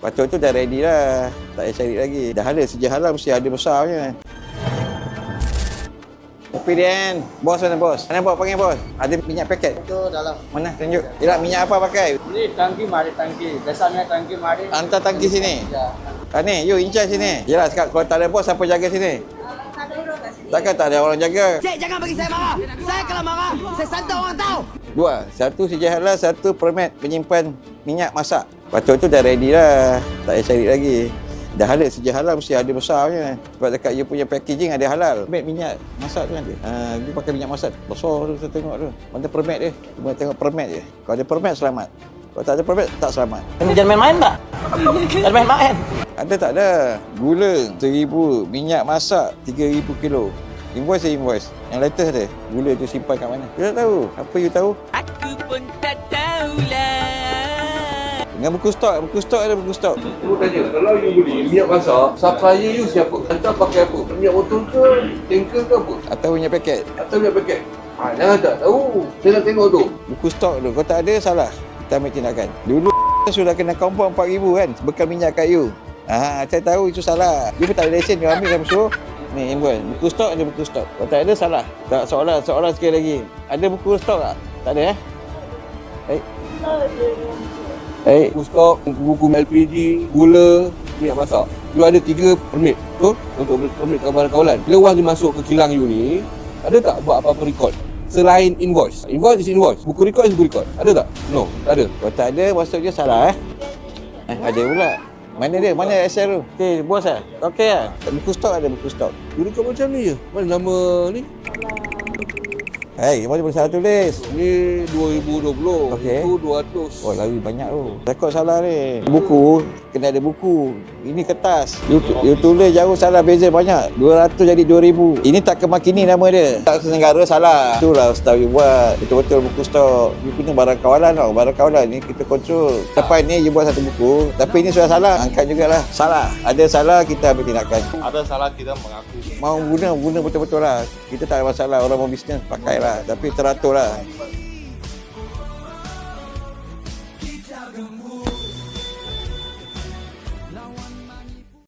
Patut tu dah ready lah. Tak payah cari lagi. Dah ada sejak halal mesti ada besarnya. PDN. Bos mana bos? Mana bos panggil bos? Ada minyak paket? Itu dalam. Mana? Tunjuk. Yelah, minyak apa pakai? Ini tangki mari tangki. Biasanya tangki mari. Hantar tangki sini. Ya. Ni, you in charge sini. Yelah, kalau tak ada bos, siapa jaga sini? Takkan tak ada orang jaga? Cik, jangan bagi saya marah. Saya kalau marah, saya santai orang tahu. Dua. Satu sejak halal, satu permit penyimpan minyak masak. Patut tu dah ready lah. Tak payah cari lagi. Dah halal sejak halal mesti ada besarnya. Sebab dekat you punya packaging ada halal. Permit minyak masak tu ada. You pakai minyak masak besar tu, saya tengok tu. Mana permit dia? Cuma tengok permit je. Kalau ada permit, selamat. Kalau tak ada permit, tak selamat. Ini jangan main-main tak? Jangan main-main. Ada tak ada? Gula 1,000, minyak masak 3,000 kilo. Invoice je invoice. Yang latest ada. Gula tu simpan kat mana? You tak tahu. Apa you tahu? Aku pun tak tahulah. Dengan buku stok ada buku stok. Aku tanya, kalau you beli minyak masak, supplier you siapa? Hantar pakai apa? Minyak botol ke? Tanker ke apa? Atau minyak paket. Atau minyak paket? Jangan tak tahu. Saya nak tengok tu. Buku stok tu. Kalau tak ada, salah. Kita ambil tindakan. Dulu sudah kena kompon 4,000 kan? Bekal minyak kat you. Saya tahu itu salah. You pun tak ada lesen, you ambil kamu suruh. Ni invoice. Buku stok ada buku stok. Kalau tak ada, salah. Tak, soalan sekali lagi. Ada buku stok tak? Tak ada Buku stok, buku LPG, gula, minyak masak. You ada 3 permit, betul? Untuk permit kawalan. Bila wang dia masuk ke kilang you ni, ada tak buat apa-apa record? Selain invoice. Invoice is invoice. Buku record is buku record. Ada tak? No, tak ada. Kalau tak ada, maksudnya salah ada pula. Mana dia? Mana SL tu? Okey, bos lah. Okey lah. Buku stok ada buku stok. You record macam ni je? Mana nama ni? Mana boleh salah tulis? Ni 2020. Okey. Itu 200. Oh, lagi banyak tu. Rekod salah ni. Buku, kena ada buku. Ini kertas. You tulis jauh salah, beza banyak. 200 jadi 2,000. Ini tak kemakini nama dia. Tak senegara salah. Itulah staff you buat. Betul-betul buku stok. You punya barang kawalan tau. Barang kawalan ni kita kontrol. Lepas ni you buat satu buku. Tapi ini sudah salah. Angkat jugalah. Salah. Ada salah, kita ambil tindakan. Ada salah kita mengaku. Mau guna betul-betul lah. Kita tak ada masalah. Orang mau bisnes, pakai lah. Tapi teratur lah.